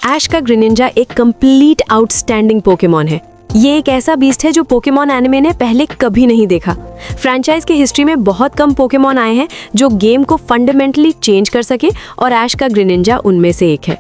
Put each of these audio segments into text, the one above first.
ऐश का ग्रेनिंजा एक complete outstanding Pokemon है। ये एक ऐसा बीस्ट है जो पोकेमॉन एनिमे ने पहले कभी नहीं देखा। फ्रैंचाइज के हिस्ट्री में बहुत कम पोकेमॉन आए हैं जो गेम को फंडामेंटली चेंज कर सके और ऐश का ग्रेनिंजा उनमें से एक है।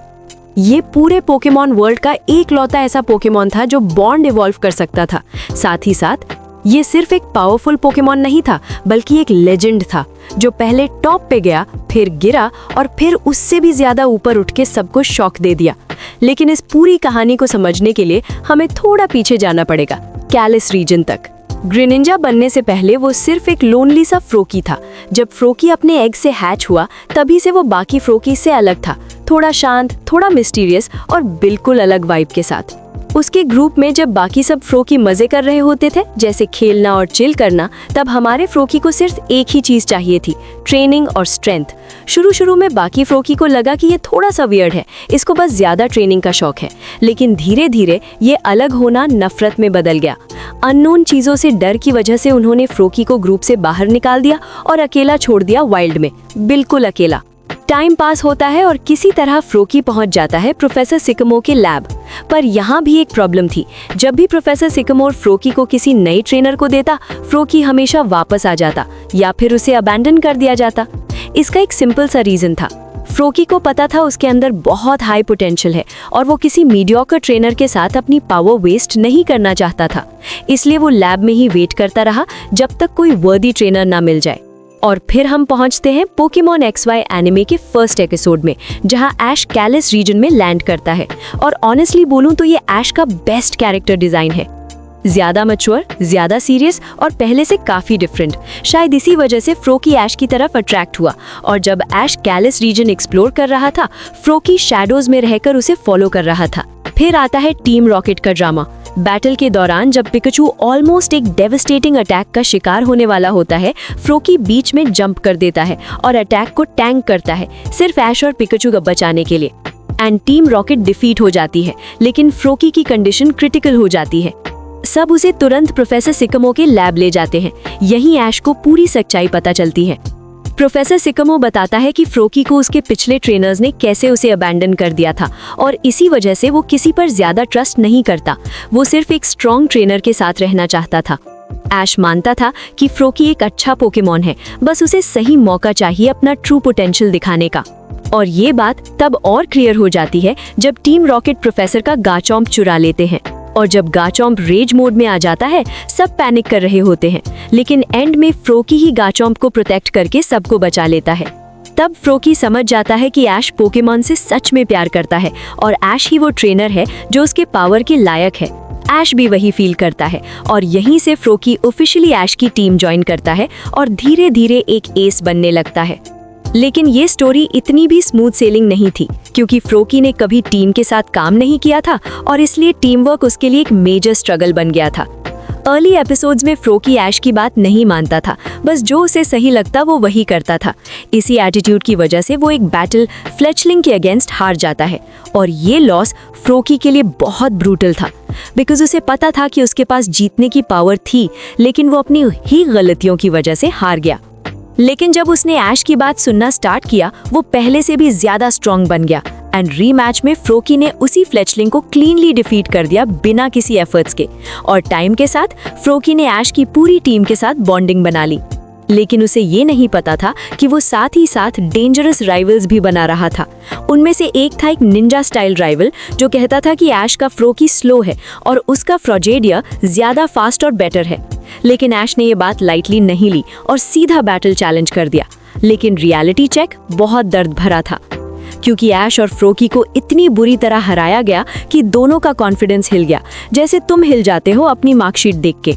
ये पूरे पोकेमॉन वर्ल्ड का एकलौता ऐसा पोकेमॉन था जो बॉन्ड इवॉल्व कर सकता था। साथ ही साथ ये सिर्फ एक पावरफुल पोकेमॉन नहीं था बल्कि एक लेजेंड था जो पहले टॉप पे गया, फिर गिरा और फिर उससे भी ज्यादा ऊपर उठ के सबको शॉक दे दिया। लेकिन इस पूरी कहानी को समझने के लिए हमें थोड़ा पीछे जाना पड़ेगा, कैलिस रीजन तक। ग्रेनिंजा बनने से पहले वो सिर्फ एक लोनली सा फ्रोकी था। जब फ्रोकी अपने एग से हैच हुआ तभी से वो बाकी फ्रोकी से अलग था, थोड़ा शांत, थोड़ा मिस्टीरियस और बिल्कुल अलग वाइब के साथ। उसके ग्रुप में जब बाकी सब फ्रोकी मजे कर रहे होते थे, जैसे खेलना और चिल करना, तब हमारे फ्रोकी को सिर्फ एक ही चीज चाहिए थी, ट्रेनिंग और स्ट्रेंथ। शुरू में बाकी फ्रोकी को लगा कि ये थोड़ा सा वियर्ड है, इसको बस ज्यादा ट्रेनिंग का शौक है। लेकिन धीरे धीरे ये अलग होना नफरत में बदल गया। अननोन चीजों से डर की वजह से उन्होंने फ्रोकी को ग्रुप से बाहर निकाल दिया और अकेला छोड़ दिया वाइल्ड में, बिल्कुल अकेला। टाइम पास होता है और किसी तरह फ्रोकी पहुंच जाता है प्रोफेसर सिकमोर के लैब। पर यहाँ भी एक प्रॉब्लम थी। जब भी प्रोफेसर सिकमोर फ्रोकी को किसी नई ट्रेनर को देता, फ्रोकी हमेशा वापस आ जाता या फिर उसे अबैंडन कर दिया जाता। इसका एक सिंपल सा रीजन था। फ्रोकी को पता था उसके अंदर बहुत हाई पोटेंशियल है और वो किसी मीडियोकर ट्रेनर के साथ अपनी पावर वेस्ट नहीं करना चाहता था। इसलिए वो लैब में ही वेट करता रहा जब तक कोई वर्दी ट्रेनर ना मिल जाए। और फिर हम पहुंचते हैं पोकेमॉन XY एनिमे के फर्स्ट एपिसोड में, जहां ऐश कैलिस रीजन में लैंड करता है। और ऑनेस्टली बोलूं तो ये ऐश का बेस्ट कैरेक्टर डिजाइन है। ज्यादा मैच्योर, ज्यादा सीरियस और पहले से काफी डिफरेंट। शायद इसी वजह से फ्रोकी ऐश की तरफ अट्रैक्ट हुआ और जब ऐश कैलिस रीजन एक्सप्लोर कर रहा था, फ्रोकी शैडोज में रहकर उसे फॉलो कर रहा था। फिर आता है टीम रॉकेट का ड्रामा। बैटल के दौरान जब पिकाचू ऑलमोस्ट एक डेवस्टेटिंग अटैक का शिकार होने वाला होता है, फ्रोकी बीच में जंप कर देता है और अटैक को टैंक करता है, सिर्फ ऐश और पिकाचू को बचाने के लिए। एंड टीम रॉकेट डिफीट हो जाती है, लेकिन फ्रोकी की कंडीशन क्रिटिकल हो जाती है। सब उसे तुरंत प्रोफेसर सिकमोर के लैब ले जाते हैं। यहीं ऐश को पूरी सच्चाई पता चलती है। प्रोफेसर सिकमोर बताता है कि फ्रोकी को उसके पिछले ट्रेनर्स ने कैसे उसे अबैंडन कर दिया था और इसी वजह से वो किसी पर ज्यादा ट्रस्ट नहीं करता। वो सिर्फ एक स्ट्रॉन्ग ट्रेनर के साथ रहना चाहता था। ऐश मानता था कि फ्रोकी एक अच्छा पोकेमॉन है, बस उसे सही मौका चाहिए अपना ट्रू पोटेंशियल दिखाने का। और ये बात तब और क्लियर हो जाती है जब टीम रॉकेट प्रोफेसर का गाचॉम्प चुरा लेते हैं। और जब गाचॉम्प रेज मोड में आ जाता है, सब पैनिक कर रहे होते हैं, लेकिन एंड में फ्रोकी ही गाचॉम्प को प्रोटेक्ट करके सबको बचा लेता है। तब फ्रोकी समझ जाता है कि ऐश पोकेमॉन से सच में प्यार करता है और ऐश ही वो ट्रेनर है जो उसके पावर के लायक है। ऐश भी वही फील करता है और यहीं से फ्रोकी ऑफिशियली ऐश की टीम ज्वाइन करता है और धीरे धीरे एक एस बनने लगता है। लेकिन ये स्टोरी इतनी भी स्मूथ सेलिंग नहीं थी, क्योंकि फ्रोकी ने कभी टीम के साथ काम नहीं किया था और इसलिए टीम वर्क उसके लिए एक मेजर स्ट्रगल बन गया था। अर्ली एपिसोड्स में फ्रोकी ऐश की बात नहीं मानता था, बस जो उसे सही लगता वो वही करता था। इसी एटीट्यूड की वजह से वो एक बैटल फ्लेचलिंग के अगेंस्ट हार जाता है और ये लॉस फ्रोकी के लिए बहुत ब्रूटल था, बिकॉज उसे पता था कि उसके पास जीतने की पावर थी, लेकिन वो अपनी ही गलतियों की वजह से हार गया। लेकिन जब उसने ऐश की बात सुनना स्टार्ट किया, वो पहले से भी ज्यादा स्ट्रॉन्ग बन गया एंड रीमैच में फ्रोकी ने उसी फ्लेचलिंग को क्लीनली डिफीट कर दिया बिना किसी एफर्ट्स के। और टाइम के साथ फ्रोकी ने ऐश की पूरी टीम के साथ बॉन्डिंग बना ली। लेकिन उसे ये नहीं पता था कि वो साथ ही साथ डेंजरस राइवल्स भी बना रहा था। उनमें से एक था एक निंजा स्टाइल राइवल जो कहता था कि ऐश का फ्रोकी स्लो है और उसका फ्रोजेडिया ज्यादा फास्ट और बेटर है। लेकिन ऐश ने ये बात लाइटली नहीं ली और सीधा बैटल चैलेंज कर दिया। लेकिन रियलिटी चेक बहुत दर्द भरा था, क्योंकि ऐश और फ्रोकी को इतनी बुरी तरह हराया गया कि दोनों का कॉन्फिडेंस हिल गया, जैसे तुम हिल जाते हो अपनी मार्कशीट देख के।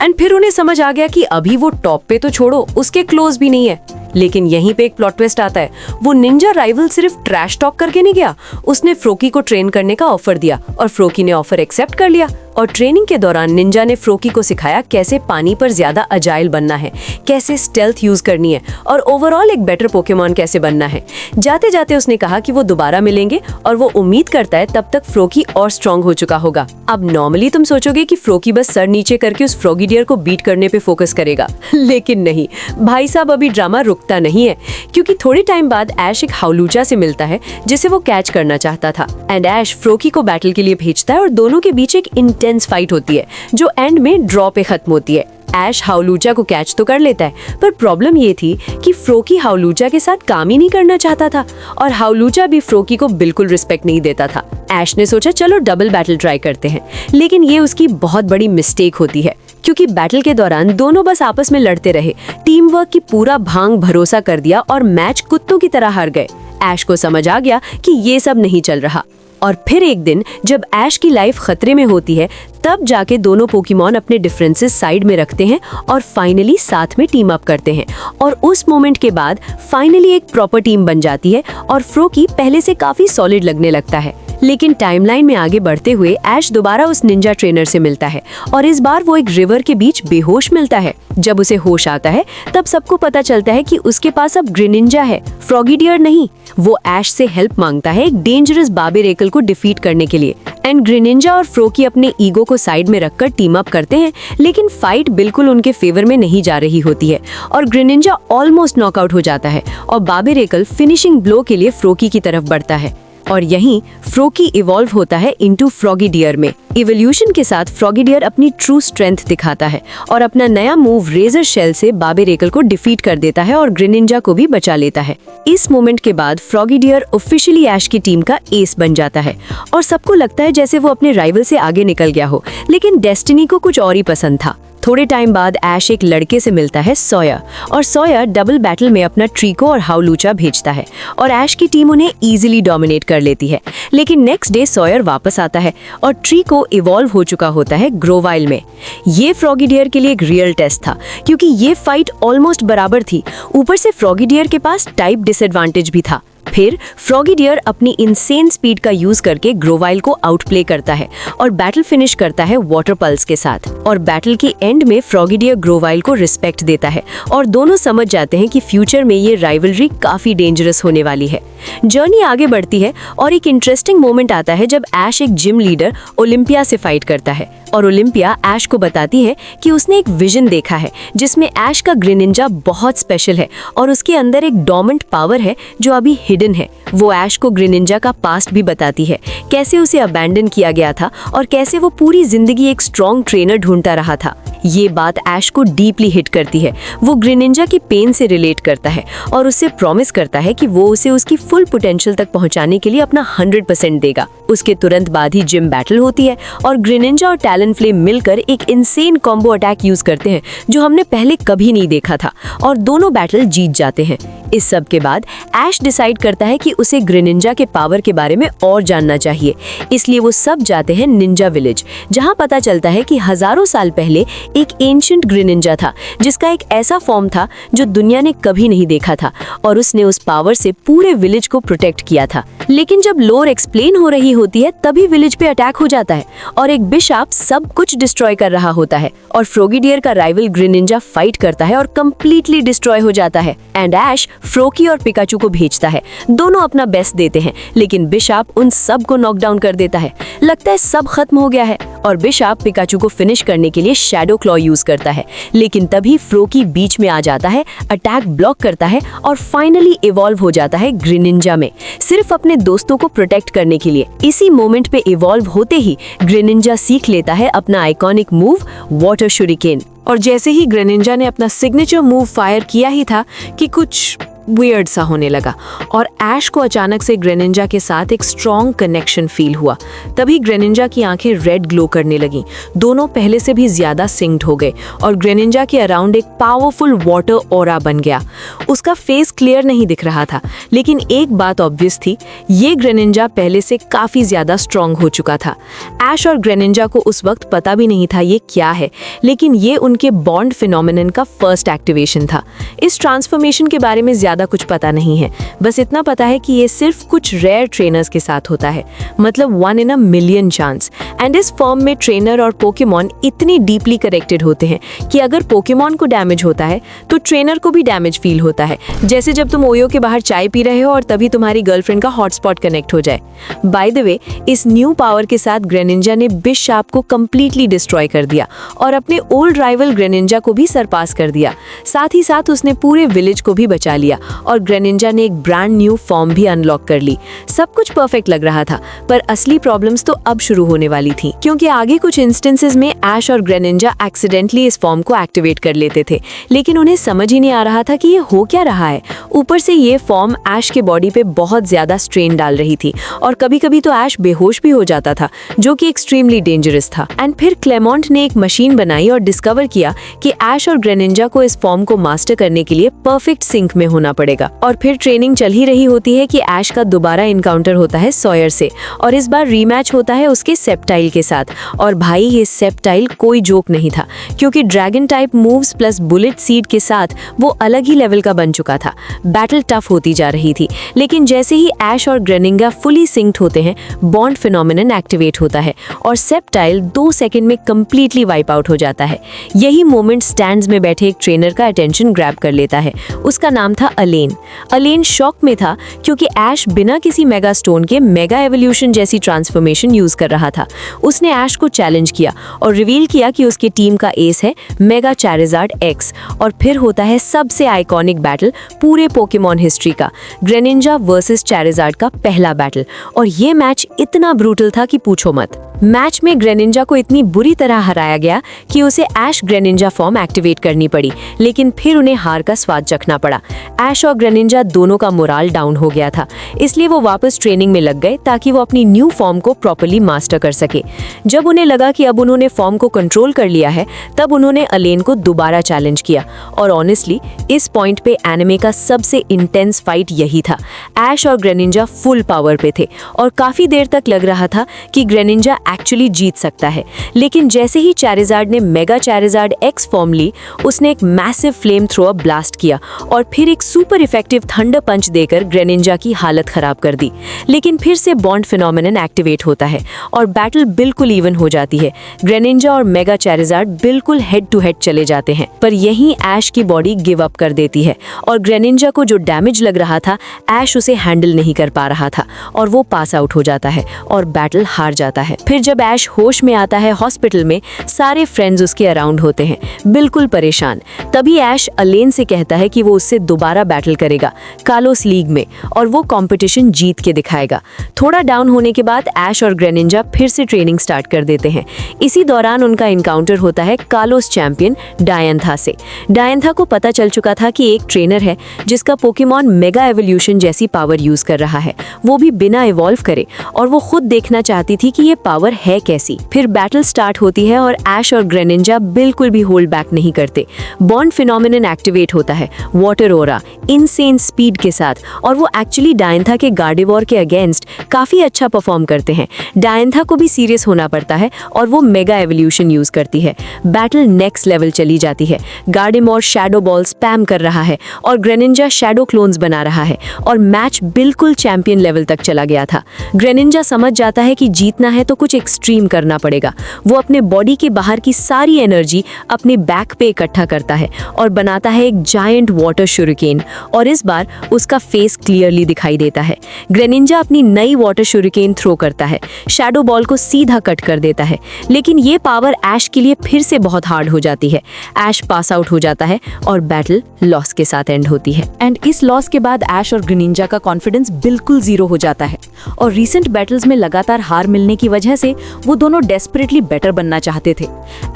एंड फिर उन्हें समझ आ गया कि अभी वो टॉप पे तो छोड़ो, उसके क्लोज भी नहीं है। लेकिन यहीं पे एक प्लॉट ट्विस्ट आता है। वो निंजा राइवल सिर्फ ट्रैश टॉक करके नहीं गया, उसने फ्रोकी को ट्रेन करने का ऑफर दिया और फ्रोकी ने ऑफर एक्सेप्ट कर लिया। और ट्रेनिंग के दौरान निंजा ने फ्रोकी को सिखाया कैसे पानी पर ज्यादा अजाइल बनना है, कैसे स्टेल्थ यूज करनी है और ओवरऑल एक बेटर पोकेमॉन कैसे बनना है। जाते जाते उसने कहा कि वो दोबारा मिलेंगे और वो उम्मीद करता है तब तक फ्रोकी और स्ट्रांग हो चुका होगा। अब नॉर्मली तुम सोचोगे कि फ्रोकी बस सर नीचे करके उस फ्रॉगीडियर को बीट करने पे फोकस करेगा, लेकिन नहीं भाई साहब, अभी ड्रामा रुकता नहीं है, क्योंकि थोड़े टाइम बाद ऐश एक हाउलूचा से मिलता है जिसे वो कैच करना चाहता था एंड ऐश फ्रोकी को बैटल के लिए भेजता है और दोनों के बीच एक इंटेंस फाइट होती है जो एंड में ड्रॉ पे खत्म होती है। ऐश हाउलूचा को कैच तो कर लेता है, पर प्रॉब्लम ये थी कि फ्रोकी हाउलूचा के साथ काम ही नहीं करना चाहता था और हाउलूचा भी फ्रोकी को बिल्कुल रिस्पेक्ट नहीं देता था। ऐश ने सोचा चलो डबल बैटल ट्राई करते हैं, लेकिन ये उसकी बहुत बड़ी मिस्टेक होती है, क्योंकि बैटल के दौरान दोनों बस आपस में लड़ते रहे, टीम वर्क की पूरा भांग भरोसा कर दिया और मैच कुत्तों की तरह हार गए। ऐश को समझ आ गया कि ये सब नहीं चल रहा और फिर एक दिन जब ऐश की लाइफ खतरे में होती है तब जाके दोनों पोकेमॉन अपने डिफरेंसेस साइड में रखते हैं और फाइनली साथ में टीम अप करते हैं और उस मोमेंट के बाद फाइनली एक प्रॉपर टीम बन जाती है और फ्रोकी पहले से काफी सॉलिड लगने लगता है। लेकिन टाइमलाइन में आगे बढ़ते हुए ऐश दोबारा उस निंजा ट्रेनर से मिलता है और इस बार वो एक रिवर के बीच बेहोश मिलता है। जब उसे होश आता है तब सबको पता चलता है कि उसके पास अब ग्रेनिंजा है, फ्रॉगीडियर नहीं। वो ऐश से हेल्प मांगता है एक डेंजरस बाबेरेकल को डिफीट करने के लिए एंड ग्रेनिंजा और फ्रोकी अपने ईगो को साइड में रखकर टीम अप करते हैं, लेकिन फाइट बिल्कुल उनके फेवर में नहीं जा रही होती है और ग्रेनिंजा ऑलमोस्ट नॉकआउट हो जाता है और बाबेरेकल फिनिशिंग ब्लो के लिए फ्रोकी की तरफ बढ़ता है और यहीं फ्रोकी इवॉल्व होता है इनटू फ्रॉगीडियर में। इवोल्यूशन के साथ फ्रॉगीडियर अपनी ट्रू स्ट्रेंथ दिखाता है और अपना नया मूव रेजर शेल से बाबेरेकल को डिफीट कर देता है और ग्रेनिंजा को भी बचा लेता है। इस मोमेंट के बाद फ्रॉगीडियर ऑफिशियली ऐश की टीम का एस बन जाता है और सबको लगता है जैसे वो अपने राइवल से आगे निकल गया हो, लेकिन डेस्टिनी को कुछ और ही पसंद था। थोड़े टाइम बाद ऐश एक लड़के से मिलता है, सॉयर, और सॉयर डबल बैटल में अपना ट्रीको और हाउलूचा भेजता है और ऐश की टीम उन्हें इजीली डोमिनेट कर लेती है। लेकिन नेक्स्ट डे सॉयर वापस आता है और ट्रीको इवॉल्व हो चुका होता है ग्रोवाइल में। ये फ्रॉगीडियर के लिए एक रियल टेस्ट था, क्योंकि ये फाइट ऑलमोस्ट बराबर थी। ऊपर से फ्रॉगीडियर के पास टाइप डिसएडवांटेज भी था। फिर फ्रॉगीडियर अपनी इनसेन स्पीड का यूज करके ग्रोवाइल को आउटप्ले करता है और बैटल फिनिश करता है वाटर पल्स के साथ। और बैटल के एंड में फ्रॉगीडियर ग्रोवाइल को रिस्पेक्ट देता है और दोनों समझ जाते हैं कि फ्यूचर में ये राइवलरी काफी डेंजरस होने वाली है। जर्नी आगे बढ़ती है और एक इंटरेस्टिंग मोमेंट आता है जब ऐश एक जिम लीडर ओलिम्पिया से फाइट करता है और ओलिम्पिया ऐश को बताती है कि उसने एक विजन देखा है जिसमें ऐश का ग्रेनिंजा बहुत स्पेशल है और उसके अंदर एक डोमेंट पावर है जो अभी हिडन है। वो ऐश को ग्रेनिंजा का पास्ट भी बताती है, कैसे उसे अबैंडन किया गया था और कैसे वो पूरी जिंदगी एक स्ट्रॉन्ग ट्रेनर ढूंढता रहा था। ये बात ऐश को डीपली हिट करती है। वो ग्रेनिंजा की पेन से रिलेट करता है और उससे प्रॉमिस करता है कि वो उसे उसकी फुल पोटेंशियल तक पहुंचाने के लिए अपना 100% देगा। उसके तुरंत बाद ही जिम बैटल होती है और ग्रेनिंजा और टैलेंटफ्लेम मिलकर एक इनसेन कॉम्बो अटैक यूज करते हैं जो हमने पहले कभी नहीं देखा था और दोनों बैटल जीत जाते हैं। इस सब के बाद ऐश डिसाइड करता है कि उसे ग्रेनिंजा के पावर के बारे में और जानना चाहिए, इसलिए वो सब जाते हैं निंजा विलेज, जहां पता चलता है कि हजारों साल पहले एक एंशिएंट ग्रेनिंजा था जिसका एक ऐसा फॉर्म था जो दुनिया ने कभी नहीं देखा था और उसने उस पावर से पूरे विलेज को प्रोटेक्ट किया था। लेकिन जब लोर एक्सप्लेन हो रही होती है तभी विलेज पे अटैक हो जाता है और एक बिशप सब कुछ डिस्ट्रॉय कर रहा होता है और फ्रॉगीडियर का राइवल ग्रेनिंजा फाइट करता है और कंप्लीटली डिस्ट्रॉय हो जाता है एंड ऐश फ्रोकी और पिकाचू को भेजता है। दोनों अपना बेस्ट देते हैं, लेकिन बिशप उन सब को नॉकडाउन कर देता है। लगता है सब खत्म हो गया है और बिशप पिकाचू को फिनिश करने के लिए शैडो क्लॉ यूज करता है, लेकिन तभी फ्रोकी बीच में आ जाता है, अटैक ब्लॉक करता है और फाइनली इवॉल्व हो जाता है ग्रेनिंजा में, सिर्फ अपने दोस्तों को प्रोटेक्ट करने के लिए। इसी मोमेंट पे इवॉल्व होते ही ग्रेनिंजा सीख लेता है अपना आइकॉनिक मूव वाटर शुरिकेन। और जैसे ही ग्रेनिंजा ने अपना सिग्नेचर मूव फायर किया ही था कि कुछ वियर्ड सा होने लगा और ऐश को अचानक से ग्रेनिंजा के साथ एक स्ट्रॉन्ग कनेक्शन फील हुआ। तभी ग्रेनिंजा की आंखें रेड ग्लो करने लगीं। दोनों पहले से भी ज्यादा सिंक्ड हो गए और ग्रेनिंजा के अराउंड एक पावरफुल वाटर ऑरा बन गया। उसका फेस क्लियर नहीं दिख रहा था, लेकिन एक बात ऑब्वियस थी, ये ग्रेनिंजा पहले से काफी ज्यादा स्ट्रॉन्ग हो चुका था। ऐश और ग्रेनिंजा को उस वक्त पता भी नहीं था ये क्या है, लेकिन ये उनके बॉन्ड फिनोमिनन का फर्स्ट एक्टिवेशन था। इस ट्रांसफॉर्मेशन के बारे में ज़्यादा कुछ पता नहीं है, बस इतना पता है कि ये सिर्फ कुछ रेयर ट्रेनर्स के साथ होता है, मतलब 1 in a million chance. And इस फॉर्म में ट्रेनर और पोकेमॉन इतनी डीपली कनेक्टेड होते हैं कि अगर पोकेमॉन को डैमेज होता है तो ट्रेनर को भी डैमेज फील होता है, जैसे जब तुम ओयो के बाहर चाय पी रहे हो और तभी तुम्हारी गर्लफ्रेंड का हॉटस्पॉट कनेक्ट हो जाए। बाय द वे, इस न्यू पावर के साथ ग्रेनिंजा ने बिशशार्प को कंप्लीटली डिस्ट्रॉय कर दिया और अपने ओल्ड राइवल ग्रेनिंजा को भी सरपास कर दिया। साथ ही साथ उसने पूरे विलेज को भी बचा लिया और ग्रेनिंजा ने एक ब्रांड न्यू फॉर्म भी अनलॉक कर ली। सब कुछ परफेक्ट लग रहा था, पर असली प्रॉब्लम्स तो अब शुरू होने वाली थी, क्योंकि आगे कुछ इंस्टेंसेस में ऐश और ग्रेनिंजा एक्सीडेंटली इस फॉर्म को एक्टिवेट कर लेते थे, लेकिन उन्हें समझ ही नहीं आ रहा था कि ये हो क्या रहा है। ऊपर से ये फॉर्म ऐश के बॉडी पे बहुत ज्यादा स्ट्रेन डाल रही थी और कभी कभी तो ऐश बेहोश भी हो जाता था, जो कि एक्सट्रीमली डेंजरस था। एंड फिर क्लेमोंट ने एक मशीन बनाई और डिस्कवर किया कि ऐश और ग्रेनिंजा को इस फॉर्म को मास्टर करने के लिए परफेक्ट सिंक में होना पड़ेगा। और फिर ट्रेनिंग चल ही रही होती है कि ऐश का दोबारा इनकाउंटर होता है सॉयर से, और इस बार रीमैच होता है उसके सेप्टाइल के साथ। और भाई, ये सेप्टाइल कोई जोक नहीं था, क्योंकि dragon type moves plus bullet seed के साथ वो अलग ही लेवल का बन चुका था। बैटल टफ होती जा रही थी, लेकिन जैसे ही ऐश और ग्रेनिंगा फुली सिंक्ड होते हैं, बॉन्ड फिनोमिनन एक्टिवेट होता है और सेप्टाइल 2 सेकंड में कंप्लीटली वाइप आउट हो जाता है। यही मोमेंट स्टैंड्स में बैठे एक ट्रेनर का अटेंशन ग्रैब कर लेता है। उसका नाम था अलेन। अलेन शॉक में था क्योंकि ऐश बिना किसी मेगा स्टोन के मेगा एवोल्यूशन जैसी ट्रांसफॉर्मेशन यूज कर रहा था। उसने ऐश को चैलेंज किया और रिवील किया कि उसकी टीम का एस है मेगा चारिज़ार्ड एक्स। और फिर होता है सबसे आइकॉनिक बैटल पूरे पोकेमॉन हिस्ट्री का, ग्रेनिंजा वर्सेस चारिज़ार्ड का पहला बैटल। और ये मैच इतना ब्रूटल था कि पूछो मत। मैच में ग्रेनिंजा को इतनी बुरी तरह हराया गया कि उसे ऐश ग्रेनिंजा फॉर्म एक्टिवेट करनी पड़ी, लेकिन फिर उन्हें हार का स्वाद चखना पड़ा। ऐश और ग्रेनिंजा दोनों का मोराल डाउन हो गया था, इसलिए वो वापस ट्रेनिंग में लग गए ताकि वो अपनी न्यू फॉर्म को प्रॉपर्ली मास्टर कर सके। जब उन्हें लगा कि अब उन्होंने फॉर्म को कंट्रोल कर लिया है, तब उन्होंने अलेन को दोबारा चैलेंज किया। और ऑनेस्टली इस पॉइंट पे एनिमे का सबसे इंटेंस फाइट यही था। ऐश और ग्रेनिंजा फुल पावर पे थे और काफी देर तक लग रहा था कि ग्रेनिंजा एक्चुअली जीत सकता है, लेकिन जैसे ही चारिज़ार्ड ने मेगा चारिज़ार्ड एक्स फॉर्म ली, उसने एक मैसिव फ्लेम थ्रोअर ब्लास्ट किया और फिर एक सुपर इफेक्टिव थंडर पंच देकर ग्रेनिंजा की हालत खराब कर दी। लेकिन फिर से बॉन्ड फिनोमिनन एक्टिवेट होता है और बैटल बिल्कुल इवन हो जाती है। ग्रेनिंजा और मेगा चारिज़ार्ड बिल्कुल हेड टू हेड चले जाते हैं, पर यहीं ऐश की बॉडी गिव अप कर देती है और ग्रेनिंजा को जो डैमेज लग रहा था, ऐश उसे हैंडल नहीं कर पा रहा था और वो पास आउट हो जाता है और बैटल हार जाता है। फिर जब ऐश होश में आता है हॉस्पिटल में, सारे फ्रेंड्स उसके अराउंड होते हैं, बिल्कुल परेशान। तभी ऐश अलेन से कहता है कि वो उससे दोबारा बैटल करेगा कालोस लीग में और वो कंपटीशन जीत के दिखाएगा। थोड़ा डाउन होने के बाद ऐश और ग्रेनिंजा फिर से ट्रेनिंग स्टार्ट कर देते हैं। इसी दौरान उनका इनकाउंटर होता है कालोस चैंपियन डायंथा से। डायंथा को पता चल चुका था कि एक ट्रेनर है जिसका पोकेमॉन मेगा एवोल्यूशन जैसी पावर यूज कर रहा है, वो भी बिना इवॉल्व करे, और वो खुद देखना चाहती थी कि ये पावर है कैसी। फिर बैटल स्टार्ट होती है और ऐश और ग्रेनिंजा बिल्कुल भी होल्ड बैक नहीं करते। बॉन्ड फिनोमिनन एक्टिवेट होता है वाटर ओरा इनसेन स्पीड के साथ, और वो एक्चुअली डायंथा के गार्डिवोर के अगेंस्ट काफी अच्छा परफॉर्म करते हैं। डायंथा को भी सीरियस होना पड़ता है और वो मेगा एवोल्यूशन यूज करती है। बैटल नेक्स्ट लेवल चली जाती है। गार्डिवोर शैडो बॉल स्पैम कर रहा है और ग्रेनिंजा शैडो क्लोन्स बना रहा है और मैच बिल्कुल चैंपियन लेवल तक चला गया था। ग्रेनिंजा समझ जाता है कि जीतना है तो कुछ एक्सट्रीम करना पड़ेगा। वो अपने बॉडी के बाहर की सारी एनर्जी अपने बैक पे इकट्ठा करता है और बनाता है एक जायंट वाटर शुरिकेन, और इस बार उसका फेस क्लियरली दिखाई देता है। ग्रेनिंजा अपनी नई वाटर शुरिकेन थ्रो करता है, शैडो बॉल को सीधा कट कर देता है, लेकिन ये पावर ऐश के लिए फिर से बहुत हार्ड हो जाती है। ऐश पास आउट हो जाता है और बैटल लॉस के साथ एंड होती है। एंड इस लॉस के बाद ऐश और ग्रेनिंजा का कॉन्फिडेंस बिल्कुल जीरो हो जाता है और रीसेंट बैटल्स में लगातार हार मिलने की वजह से वो दोनों डेस्परेटली बेटर बनना चाहते थे।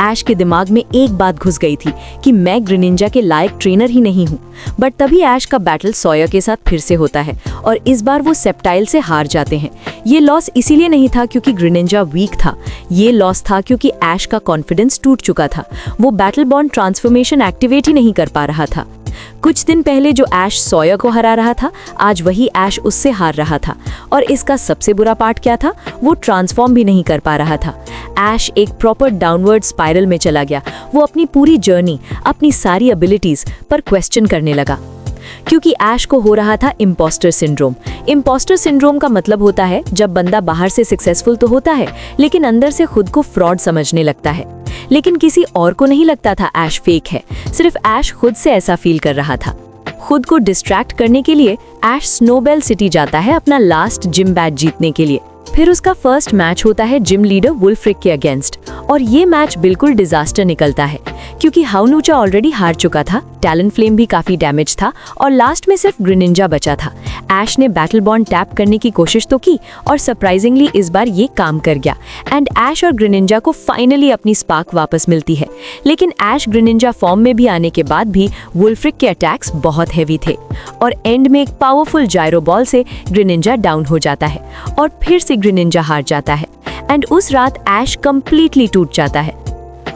ऐश के दिमाग में एक बात घुस गई थी कि मैं ग्रेनिंजा के लायक ट्रेनर ही नहीं हूँ। बट तभी ऐश का बैटल सॉयर के साथ फिर से होता है और इस बार वो सेप्टाइल से हार जाते हैं। ये लॉस इसीलिए नहीं था क्योंकि ग्रेनिंजा वीक था, ये लॉस था क्योंकि ऐश का कॉन्फिडेंस टूट चुका था। वो बैटल बॉन्ड ट्रांसफॉर्मेशन एक्टिवेट ही नहीं कर पा रहा था। कुछ दिन पहले जो ऐश सॉयर को हरा रहा था, आज वही ऐश उससे हार रहा था। और इसका सबसे बुरा पार्ट क्या था, वो ट्रांसफॉर्म भी नहीं कर पा रहा था। ऐश एक प्रॉपर डाउनवर्ड स्पाइरल में चला गया। वो अपनी पूरी जर्नी, अपनी सारी एबिलिटीज पर क्वेश्चन करने लगा। क्योंकि ऐश को हो रहा था इम्पोस्टर सिंड्रोम। इम्पोस्टर सिंड्रोम का मतलब होता है जब बंदा बाहर से सक्सेसफुल तो होता है लेकिन अंदर से खुद को फ्रॉड समझने लगता है। लेकिन किसी और को नहीं लगता था ऐश फेक है, सिर्फ ऐश खुद से ऐसा फील कर रहा था। खुद को डिस्ट्रैक्ट करने के लिए ऐश स्नोबेल सिटी जाता है अपना लास्ट जिम बैच जीतने के लिए। फिर उसका फर्स्ट मैच होता है जिम लीडर वुल्फ्रिक के अगेंस्ट, और ये मैच बिल्कुल डिजास्टर निकलता है क्योंकि हाउनूचा ऑलरेडी हार चुका था, टैलेंटफ्लेम भी काफी डैमेज था और लास्ट में सिर्फ ग्रेनिंजा बचा था। ऐश ने बैटल बॉन्ड टैप करने की कोशिश तो की और सरप्राइजिंगली इस बार ये काम कर गया एंड ऐश और ग्रेनिंजा को फाइनली अपनी स्पार्क वापस मिलती है। लेकिन ऐश ग्रेनिंजा फॉर्म में भी आने के बाद भी वुल्फ्रिक के अटैक्स बहुत हैवी थे और एंड में एक पावरफुल जायरो बॉल से ग्रेनिंजा डाउन हो जाता है और फिर से ग्रेनिंजा हार जाता है एंड उस रात ऐश कंप्लीटली टूट जाता है।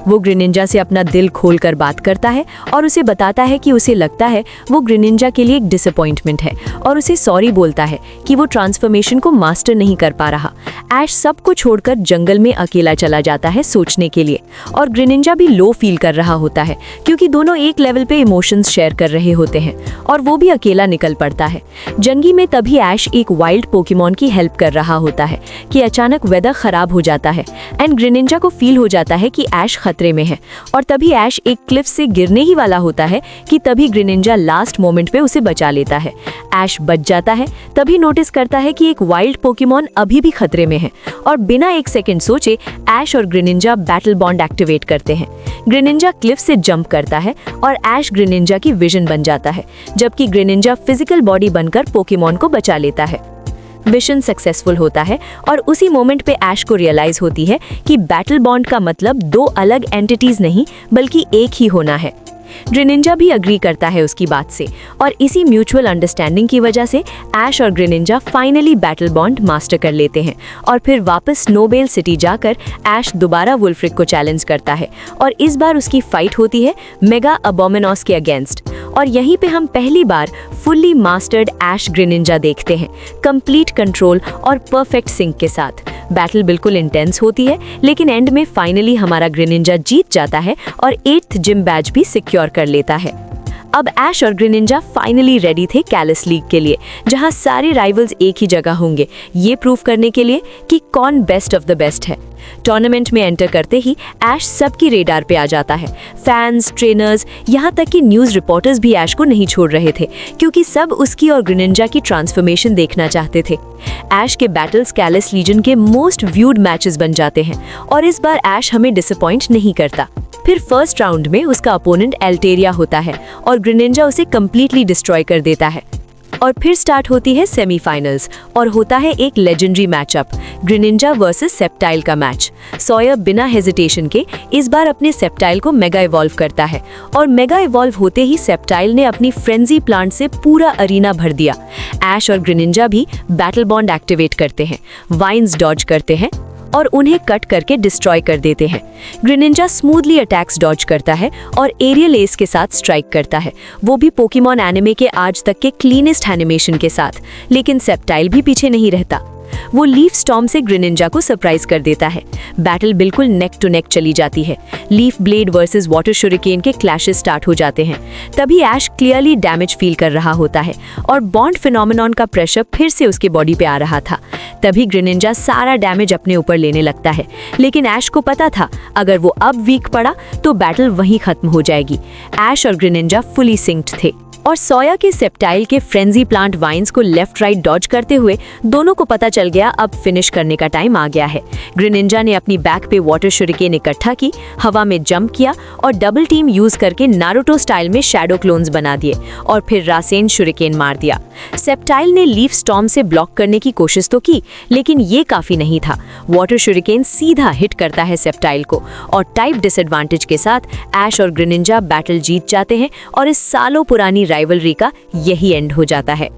वो ग्रेनिंजा से अपना दिल खोलकर बात करता है और उसे बताता है कि उसे लगता है वो ग्रेनिंजा के लिए एक डिसअपॉइंटमेंट है और उसे सॉरी बोलता है कि वो ट्रांसफॉर्मेशन को मास्टर नहीं कर पा रहा। ऐश सबको छोड़कर जंगल में अकेला चला जाता है सोचने के लिए और ग्रेनिंजा भी लो फील कर रहा होता है क्योंकि दोनों एक लेवल पे इमोशंस शेयर कर रहे होते हैं और वो भी अकेला निकल पड़ता है। जंगी में तभी ऐश एक वाइल्ड पोकेमॉन की हेल्प कर रहा होता है कि अचानक वेदर खराब हो जाता है एंड ग्रेनिंजा को फील हो जाता है कि ऐश खतरे में है और तभी ऐश एक क्लिफ से गिरने ही वाला होता है कि तभी ग्रेनिंजा लास्ट मोमेंट पे उसे बचा लेता है। ऐश बच जाता है, तभी नोटिस करता है कि एक वाइल्ड पोकेमॉन अभी भी खतरे में है और बिना एक सेकंड सोचे ऐश और ग्रेनिंजा बैटल बॉन्ड एक्टिवेट करते हैं। ग्रेनिंजा क्लिफ से जंप करता है और ऐश ग्रेनिंजा की विजन बन जाता है, जबकि ग्रेनिंजा फिजिकल बॉडी बनकर पोकेमॉन को बचा लेता है। मिशन सक्सेसफुल होता है और उसी मोमेंट पे ऐश को रियलाइज होती है कि बैटल बॉन्ड का मतलब दो अलग एंटिटीज नहीं बल्कि एक ही होना है। ग्रेनिंजा भी अग्री करता है उसकी बात से और इसी म्यूचुअल अंडरस्टैंडिंग की वजह से ऐश और Greninja finally battle bond master कर लेते हैं और फिर वापस स्नोबेल सिटी जाकर ऐश दोबारा वुल्फ्रिक को चैलेंज करता है और इस बार उसकी फाइट होती है मेगा अबोमिनोस के अगेंस्ट। और यहीं पे हम पहली बार फुल्ली मास्टर्ड ऐश ग्रेनिंजा देखते हैं, कंप्लीट कंट्रोल और परफेक्ट सिंक के साथ। बैटल बिल्कुल इंटेंस होती है लेकिन एंड में फाइनली हमारा ग्रेनिंजा जीत जाता है और 8th जिम बैच भी सिक्योर कर लेता है। अब ऐश और ग्रेनिंजा फाइनली रेडी थे कैलस लीग के लिए, जहां सारे राइवल्स एक ही जगह होंगे, ये प्रूव करने के लिए कि कौन बेस्ट ऑफ द बेस्ट है। टूर्नामेंट में एंटर करते ही ऐश सबकी रेडार पे आ जाता है। फैंस, ट्रेनर्स, यहाँ तक कि न्यूज़ रिपोर्टर्स भी ऐश को नहीं छोड़ रहे थे क्योंकि सब उसकी और ग्रेनिंजा की ट्रांसफॉर्मेशन देखना चाहते थे। ऐश के बैटल्स कैलस लीजन के मोस्ट व्यूड मैचेस बन जाते हैं और इस बार ऐश हमें डिसअपॉइंट नहीं करता। फिर फर्स्ट राउंड में उसका अपोनेंट एल्टेरिया होता है और ग्रेनिंजा उसे कंप्लीटली डिस्ट्रॉय कर देता है। और फिर स्टार्ट होती है सेमीफाइनल्स और होता है एक legendary matchup, Greninja versus Sceptile का मैच। सॉयर बिना हेजिटेशन के इस बार अपने सेप्टाइल को मेगा इवॉल्व करता है और मेगा इवॉल्व होते ही सेप्टाइल ने अपनी फ्रेंजी प्लांट से पूरा अरीना भर दिया। ऐश और ग्रेनिंजा भी बैटल बॉन्ड एक्टिवेट करते हैं, वाइन्स डॉज करते हैं और उन्हें कट करके डिस्ट्रॉय कर देते हैं। ग्रेनिंजा स्मूथली अटैक्स डॉज करता है और एरियल एस के साथ स्ट्राइक करता है, वो भी पोकेमॉन एनिमे के आज तक के क्लीनेस्ट एनिमेशन के साथ। लेकिन सेप्टाइल भी पीछे नहीं रहता, वो लीफ स्टॉर्म से ग्रेनिंजा को सरप्राइज कर देता है। बैटल बिल्कुल नेक टू नेक चली जाती है। Leaf blade versus water shuriken के क्लैशेस स्टार्ट हो जाते हैं। तभी ऐश क्लियरली डैमेज फील कर रहा होता है और बॉन्ड फिनोमेनॉन का प्रेशर फिर से उसके बॉडी पे आ रहा था। तभी ग्रेनिंजा सारा डैमेज अपने ऊपर लेने लगता है, लेकिन ऐश को पता था अगर वो अब वीक पड़ा तो बैटल वहीं खत्म हो जाएगी। ऐश और ग्रेनिंजा फुली सिंक्ड थे और सोया के सेप्टाइल के फ्रेंजी प्लांट वाइन्स को लेफ्ट राइट डॉज करते हुए दोनों को पता चल गया अब फिनिश करने का टाइम आ गया है। ग्रेनिंजा ने अपनी बैक पे वाटर शुरिकेन इकट्ठा की, हवा में जंप किया और डबल टीम यूज करके नारुतो स्टाइल में शैडो क्लोन्स बना दिए और फिर रासेन शुरिकेन मार दिया। सेप्टाइल ने लीफ स्टॉर्म से ब्लॉक करने की कोशिश तो की, लेकिन ये काफी नहीं था। वाटर शुरिकेन सीधा हिट करता है सेप्टाइल को और टाइप डिसएडवांटेज के साथ ऐश और ग्रेनिंजा बैटल जीत जाते हैं और इस सालों पुरानी राइवलरी का यही एंड हो जाता है।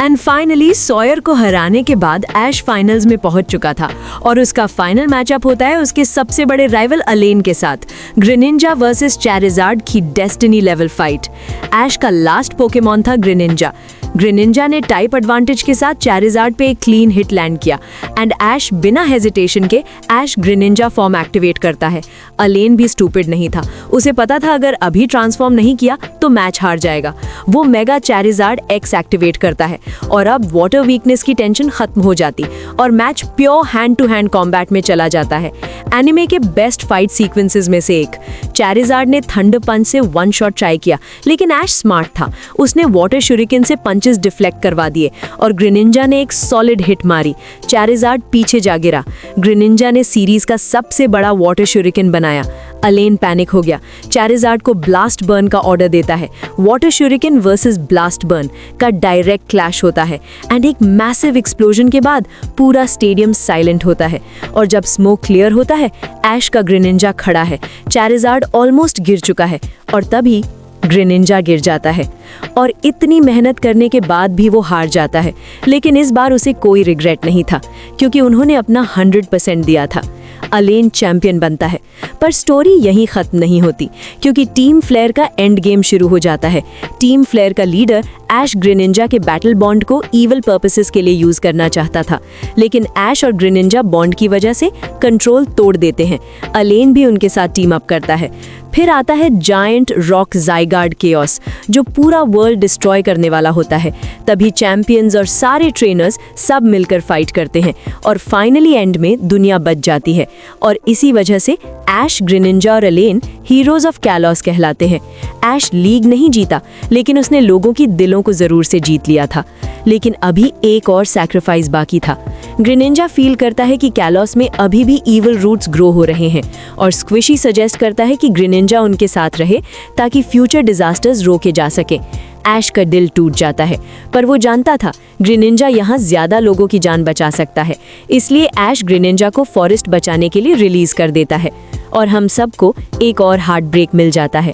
एंड फाइनली सॉयर को हराने के बाद ऐश फाइनल्स में पहुंच चुका था और उसका फाइनल मैचअप होता है उसके सबसे बड़े राइवल अलेन के साथ। ग्रेनिंजा वर्सेस चैरिज़ार्ड की डेस्टिनी लेवल फाइट। ऐश का लास्ट पोकेमॉन था ग्रेनिंजा। ग्रेनिंजा ने टाइप एडवांटेज के साथ चैरिज़ार्ड पे एक क्लीन हिट लैंड किया एंड ऐश बिना हेजिटेशन के ऐश ग्रेनिंजा फॉर्म एक्टिवेट करता है। अलेन भी स्टूपिड नहीं था, उसे पता था अगर अभी ट्रांसफॉर्म नहीं किया तो मैच हार जाएगा। वो मेगा चैरिज़ार्ड एक्स एक्टिवेट करता है और अब वाटर वीकनेस की टेंशन खत्म हो जाती और match pure hand to hand combat में चला जाता है। एनिमे के बेस्ट फाइट सीक्वेंसेस में से एक। चैरिज़ार्ड ने थंडर पंच से वन शॉट ट्राई किया लेकिन ऐश स्मार्ट था, उसने वाटर शुरिकेन से पंचेस डिफ्लेक्ट करवा दिए और ग्रेनिंजा ने एक सॉलिड हिट मारी। चैरिज़ार्ड पीछे जा गिरा। ग्रेनिंजा ने सीरीज का सबसे बड़ा वाटर शुरिकेन बनाया। अलेन पैनिक हो गया। चैरिज़ार्ड को ब्लास्ट बर्न का ऑर्डर देता है। Water shuriken versus blast burn का डायरेक्ट क्लैश होता है एंड एक मैसिव एक्सप्लोजन के बाद पूरा स्टेडियम साइलेंट होता है और जब स्मोक क्लियर होता है ऐश का ग्रेनिंजा खड़ा है। चैरिज़ार्ड ऑलमोस्ट गिर चुका है और तभी ग्रेनिंजा गिर जाता है और इतनी मेहनत करने के बाद भी वो हार जाता है। लेकिन इस बार उसे कोई रिग्रेट नहीं था क्योंकि उन्होंने अपना 100% दिया था। अलेन चैंपियन बनता है पर स्टोरी यहीं खत्म नहीं होती क्योंकि टीम फ्लेयर का एंड गेम शुरू हो जाता है। टीम फ्लेयर का लीडर ऐश ग्रेनिंजा के बैटल बॉन्ड को इविल पर्पसेस के लिए यूज करना चाहता था लेकिन ऐश और ग्रेनिंजा बॉन्ड की वजह से कंट्रोल तोड़ देते हैं। अलेन भी उनके साथ टीम अप करता है। फिर आता है जायंट रॉक ज़ाइगार्ड केओस जो पूरा वर्ल्ड डिस्ट्रॉय करने वाला होता है। तभी चैंपियंस और सारे ट्रेनर्स सब मिलकर फाइट करते हैं और फाइनली एंड में दुनिया बच जाती है और इसी वजह से ऐश, ग्रेनिंजा और अलेन हीरोज ऑफ कैलोस कहलाते हैं। ऐश लीग नहीं जीता लेकिन उसने लोगों की दिलों को जरूर से जीत लिया था। लेकिन अभी एक और सैक्रिफाइस बाकी था। ग्रेनिंजा फील करता है कि कैलोस में अभी भी इविल रूट्स ग्रो हो रहे हैं और स्क्विशी सजेस्ट करता है कि ग्रेनिंजा उनके साथ रहे ताकि फ्यूचर डिजास्टर्स रोके जा सके। ऐश का दिल टूट जाता है पर वो जानता था ग्रेनिंजा यहाँ ज्यादा लोगों की जान बचा सकता है, इसलिए ऐश ग्रेनिंजा को फॉरेस्ट बचाने के लिए रिलीज कर देता है और हम सबको एक और हार्ट ब्रेक मिल जाता है।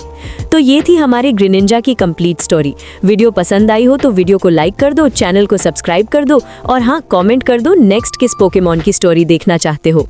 तो ये थी हमारे ग्रेनिंजा की कंप्लीट स्टोरी। वीडियो पसंद आई हो तो वीडियो को लाइक कर दो, चैनल को सब्सक्राइब कर दो और हाँ कमेंट कर दो नेक्स्ट किस पोकेमॉन की स्टोरी देखना चाहते हो।